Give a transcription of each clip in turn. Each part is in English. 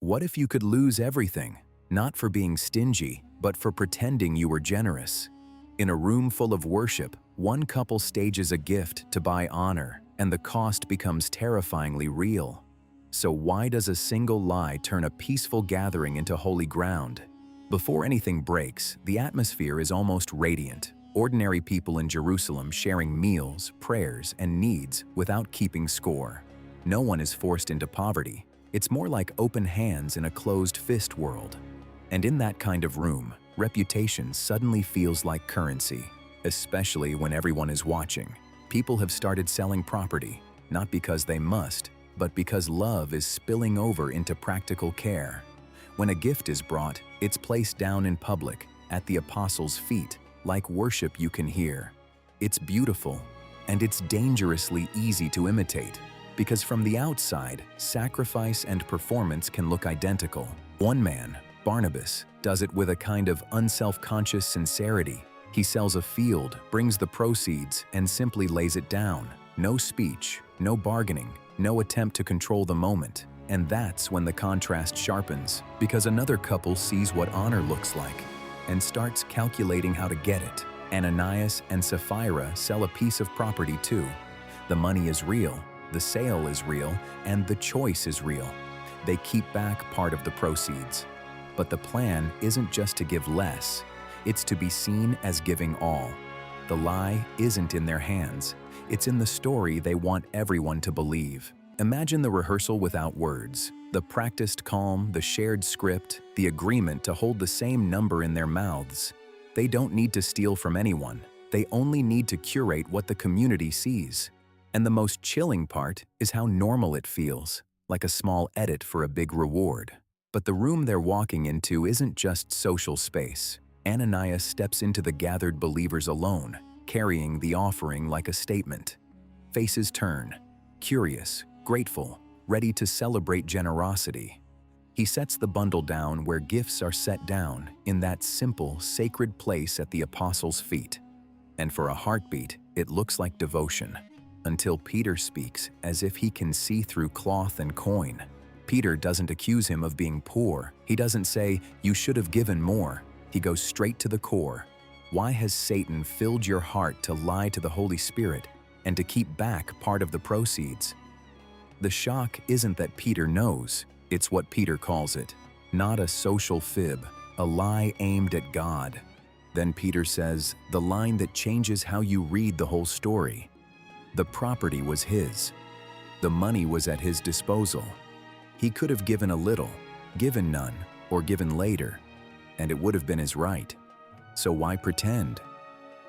What if you could lose everything, not for being stingy, but for pretending you were generous? In a room full of worship, one couple stages a gift to buy honor, and the cost becomes terrifyingly real. So why does a single lie turn a peaceful gathering into holy ground? Before anything breaks, the atmosphere is almost radiant. Ordinary people in Jerusalem sharing meals, prayers, and needs without keeping score. No one is forced into poverty. It's more like open hands in a closed-fist world. And in that kind of room, reputation suddenly feels like currency, especially when everyone is watching. People have started selling property, not because they must, but because love is spilling over into practical care. When a gift is brought, it's placed down in public, at the apostles' feet, like worship you can hear. It's beautiful, and it's dangerously easy to imitate, because from the outside, sacrifice and performance can look identical. One man, Barnabas, does it with a kind of unself-conscious sincerity. He sells a field, brings the proceeds, and simply lays it down. No speech, no bargaining, no attempt to control the moment. And that's when the contrast sharpens, because another couple sees what honor looks like and starts calculating how to get it. Ananias and Sapphira sell a piece of property too. The money is real, the sale is real, and the choice is real. They keep back part of the proceeds. But the plan isn't just to give less, it's to be seen as giving all. The lie isn't in their hands, it's in the story they want everyone to believe. Imagine the rehearsal without words, the practiced calm, the shared script, the agreement to hold the same number in their mouths. They don't need to steal from anyone, they only need to curate what the community sees. And the most chilling part is how normal it feels, like a small edit for a big reward. But the room they're walking into isn't just social space. Ananias steps into the gathered believers alone, carrying the offering like a statement. Faces turn, curious, grateful, ready to celebrate generosity. He sets the bundle down where gifts are set down, in that simple, sacred place at the apostles' feet. And for a heartbeat, it looks like devotion. Until Peter speaks as if he can see through cloth and coin. Peter doesn't accuse him of being poor. He doesn't say, "You should have given more." He goes straight to the core. Why has Satan filled your heart to lie to the Holy Spirit and to keep back part of the proceeds? The shock isn't that Peter knows, it's what Peter calls it. Not a social fib, a lie aimed at God. Then Peter says, the line that changes how you read the whole story. The property was his. The money was at his disposal. He could have given a little, given none, or given later, and it would have been his right. So why pretend?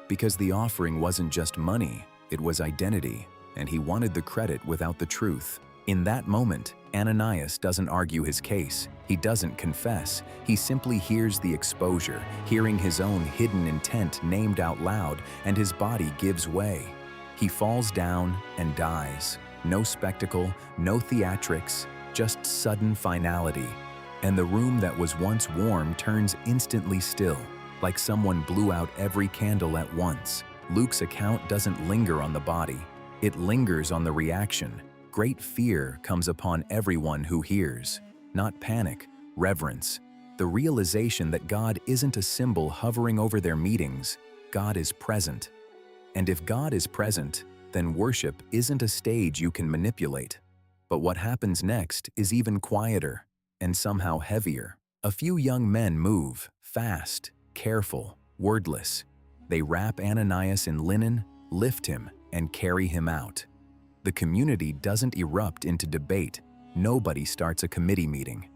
Because the offering wasn't just money, it was identity, and he wanted the credit without the truth. In that moment, Ananias doesn't argue his case. He doesn't confess. He simply hears the exposure, hearing his own hidden intent named out loud, and his body gives way. He falls down and dies. No spectacle, no theatrics, just sudden finality. And the room that was once warm turns instantly still, like someone blew out every candle at once. Luke's account doesn't linger on the body. It lingers on the reaction. Great fear comes upon everyone who hears. Not panic, reverence. The realization that God isn't a symbol hovering over their meetings. God is present. And if God is present, then worship isn't a stage you can manipulate. But what happens next is even quieter and somehow heavier. A few young men move, fast, careful, wordless. They wrap Ananias in linen, lift him, and carry him out. The community doesn't erupt into debate. Nobody starts a committee meeting.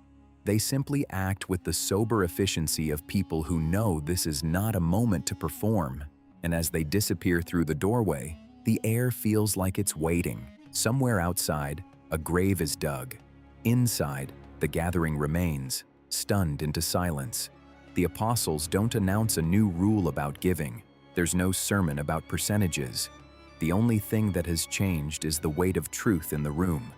They simply act with the sober efficiency of people who know this is not a moment to perform. And as they disappear through the doorway, the air feels like it's waiting. Somewhere outside, a grave is dug. Inside, the gathering remains, stunned into silence. The apostles don't announce a new rule about giving. There's no sermon about percentages. The only thing that has changed is the weight of truth in the room.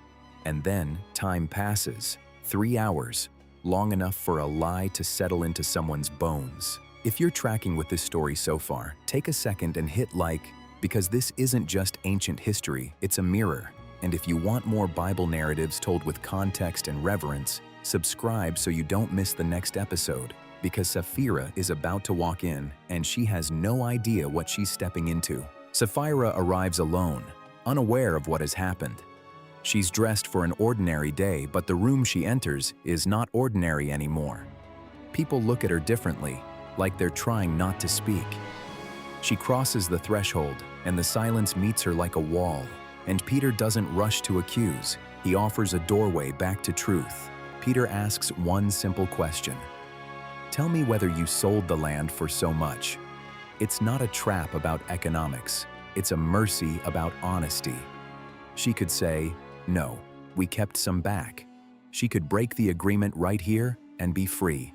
And then time passes. 3 hours, long enough for a lie to settle into someone's bones. If you're tracking with this story so far, take a second and hit like, because this isn't just ancient history, it's a mirror. And if you want more Bible narratives told with context and reverence, Subscribe so you don't miss the next episode, because Sapphira is about to walk in and she has no idea what she's stepping into. Sapphira arrives alone, unaware of what has happened. She's dressed for an ordinary day, but the room she enters is not ordinary anymore. People look at her differently, like they're trying not to speak. She crosses the threshold, and the silence meets her like a wall. And Peter doesn't rush to accuse. He offers a doorway back to truth. Peter asks one simple question. Tell me whether you sold the land for so much. It's not a trap about economics. It's a mercy about honesty. She could say, no, we kept some back. She could break the agreement right here and be free.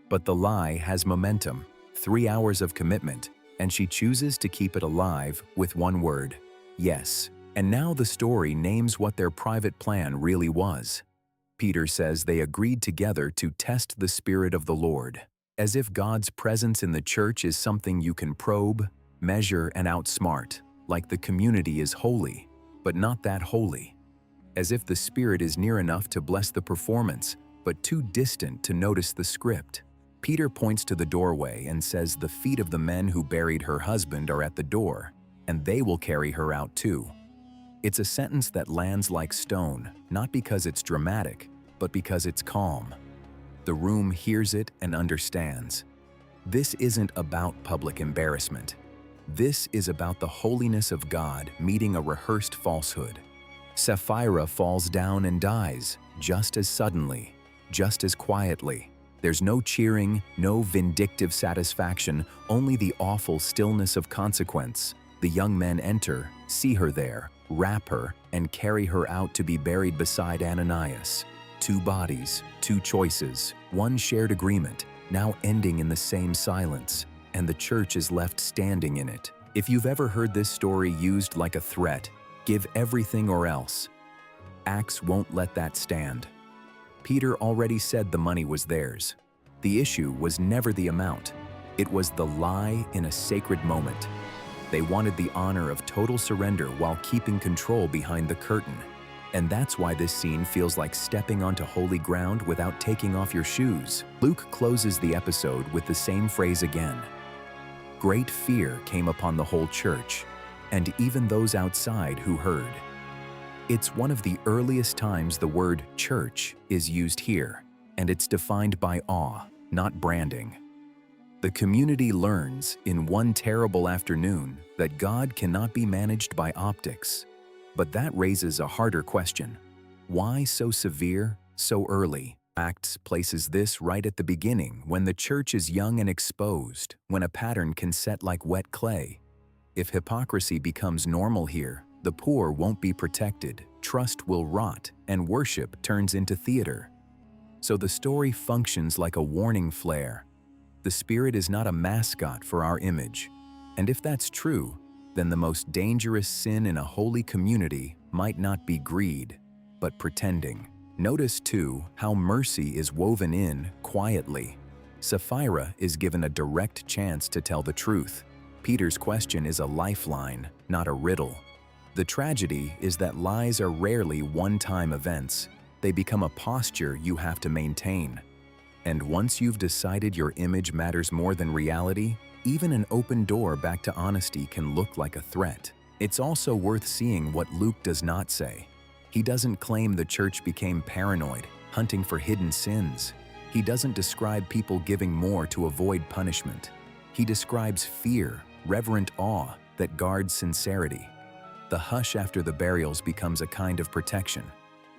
But the lie has momentum, 3 hours of commitment, and she chooses to keep it alive with one word, yes. And now the story names what their private plan really was. Peter says they agreed together to test the Spirit of the Lord, as if God's presence in the church is something you can probe, measure, and outsmart, like the community is holy, but not that holy. As if the Spirit is near enough to bless the performance, but too distant to notice the script. Peter points to the doorway and says the feet of the men who buried her husband are at the door, and they will carry her out too. It's a sentence that lands like stone, not because it's dramatic, but because it's calm. The room hears it and understands. This isn't about public embarrassment. This is about the holiness of God meeting a rehearsed falsehood. Sapphira falls down and dies, just as suddenly, just as quietly. There's no cheering, no vindictive satisfaction, only the awful stillness of consequence. The young men enter, see her there, wrap her, and carry her out to be buried beside Ananias. 2 bodies, 2 choices, 1 shared agreement, now ending in the same silence, and the church is left standing in it. If you've ever heard this story used like a threat, give everything or else. Acts won't let that stand. Peter already said the money was theirs. The issue was never the amount. It was the lie in a sacred moment. They wanted the honor of total surrender while keeping control behind the curtain. And that's why this scene feels like stepping onto holy ground without taking off your shoes. Luke closes the episode with the same phrase again. Great fear came upon the whole church, and even those outside who heard. It's one of the earliest times the word church is used here, and it's defined by awe, not branding. The community learns in one terrible afternoon that God cannot be managed by optics. But that raises a harder question. Why so severe, so early? Acts places this right at the beginning, when the church is young and exposed, when a pattern can set like wet clay. If hypocrisy becomes normal here, the poor won't be protected, trust will rot, and worship turns into theater. So the story functions like a warning flare. The Spirit is not a mascot for our image. And if that's true, then the most dangerous sin in a holy community might not be greed, but pretending. Notice, too, how mercy is woven in quietly. Sapphira is given a direct chance to tell the truth. Peter's question is a lifeline, not a riddle. The tragedy is that lies are rarely one-time events. They become a posture you have to maintain. And once you've decided your image matters more than reality, even an open door back to honesty can look like a threat. It's also worth seeing what Luke does not say. He doesn't claim the church became paranoid, hunting for hidden sins. He doesn't describe people giving more to avoid punishment. He describes fear, reverent awe that guards sincerity. The hush after the burials becomes a kind of protection.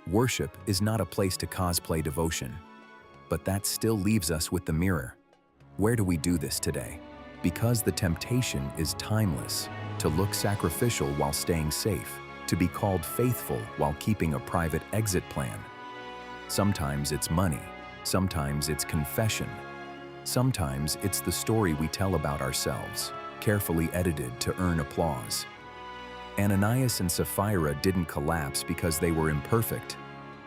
Worship is not a place to cosplay devotion. But that still leaves us with the mirror. Where do we do this today? Because the temptation is timeless, to look sacrificial while staying safe, to be called faithful while keeping a private exit plan. Sometimes it's money, sometimes it's confession, sometimes it's the story we tell about ourselves, carefully edited to earn applause. Ananias and Sapphira didn't collapse because they were imperfect.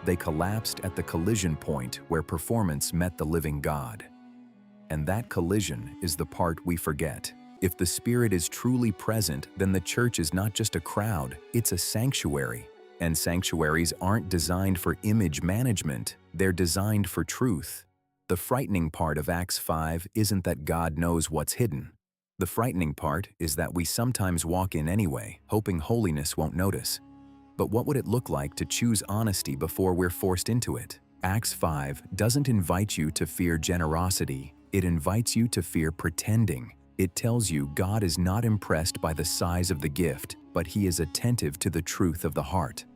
They collapsed at the collision point where performance met the living God. And that collision is the part we forget. If the Spirit is truly present, then the church is not just a crowd, it's a sanctuary. And sanctuaries aren't designed for image management, they're designed for truth. The frightening part of Acts 5 isn't that God knows what's hidden. The frightening part is that we sometimes walk in anyway, hoping holiness won't notice. But what would it look like to choose honesty before we're forced into it? Acts 5 doesn't invite you to fear generosity, it invites you to fear pretending. It tells you God is not impressed by the size of the gift, but He is attentive to the truth of the heart.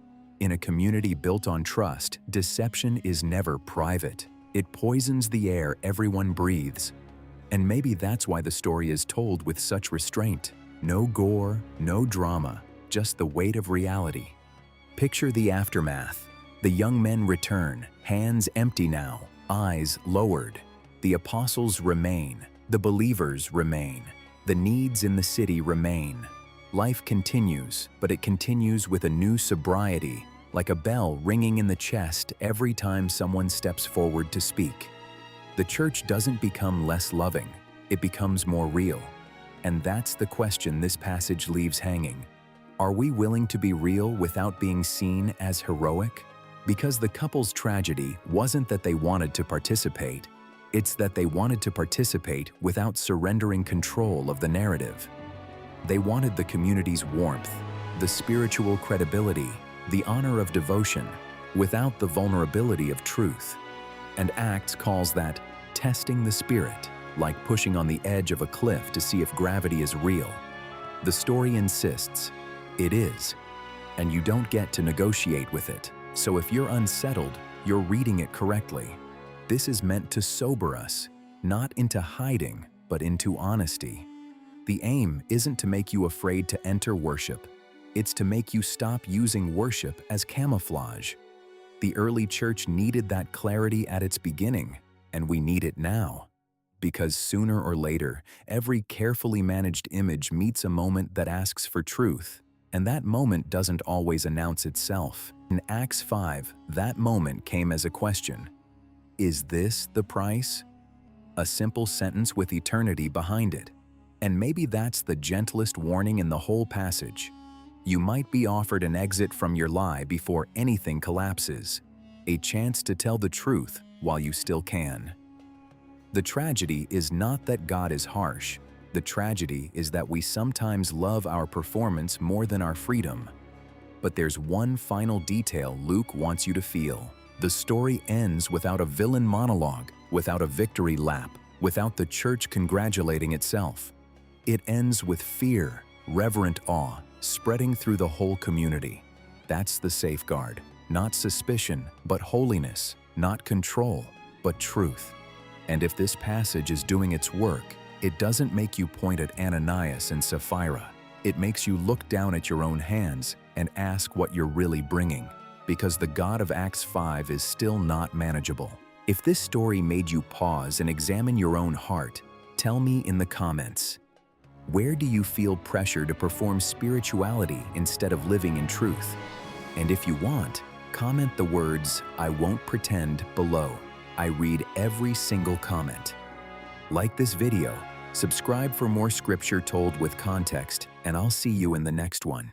In a community built on trust, deception is never private. It poisons the air everyone breathes. And maybe that's why the story is told with such restraint. No gore, no drama, just the weight of reality. Picture the aftermath. The young men return, hands empty now, eyes lowered. The apostles remain, the believers remain, the needs in the city remain. Life continues, but it continues with a new sobriety, like a bell ringing in the chest every time someone steps forward to speak. The church doesn't become less loving, it becomes more real. And that's the question this passage leaves hanging. Are we willing to be real without being seen as heroic? Because the couple's tragedy wasn't that they wanted to participate, it's that they wanted to participate without surrendering control of the narrative. They wanted the community's warmth, the spiritual credibility, the honor of devotion, without the vulnerability of truth. And Acts calls that testing the spirit, like pushing on the edge of a cliff to see if gravity is real. The story insists, it is, and you don't get to negotiate with it. So if you're unsettled, you're reading it correctly. This is meant to sober us, not into hiding, but into honesty. The aim isn't to make you afraid to enter worship. It's to make you stop using worship as camouflage. The early church needed that clarity at its beginning, and we need it now. Because sooner or later, every carefully managed image meets a moment that asks for truth, and that moment doesn't always announce itself. In Acts 5, that moment came as a question. Is this the price? A simple sentence with eternity behind it. And maybe that's the gentlest warning in the whole passage. You might be offered an exit from your lie before anything collapses, a chance to tell the truth while you still can. The tragedy is not that God is harsh. The tragedy is that we sometimes love our performance more than our freedom. But there's one final detail Luke wants you to feel. The story ends without a villain monologue, without a victory lap, without the church congratulating itself. It ends with fear, reverent awe, spreading through the whole community. That's the safeguard. Not suspicion, but holiness. Not control, but truth. And if this passage is doing its work, it doesn't make you point at Ananias and Sapphira. It makes you look down at your own hands and ask what you're really bringing, because the God of Acts 5 is still not manageable. If this story made you pause and examine your own heart, tell me in the comments. Where do you feel pressure to perform spirituality instead of living in truth? And if you want, comment the words, "I won't pretend," below. I read every single comment. Like this video, subscribe for more scripture told with context, and I'll see you in the next one.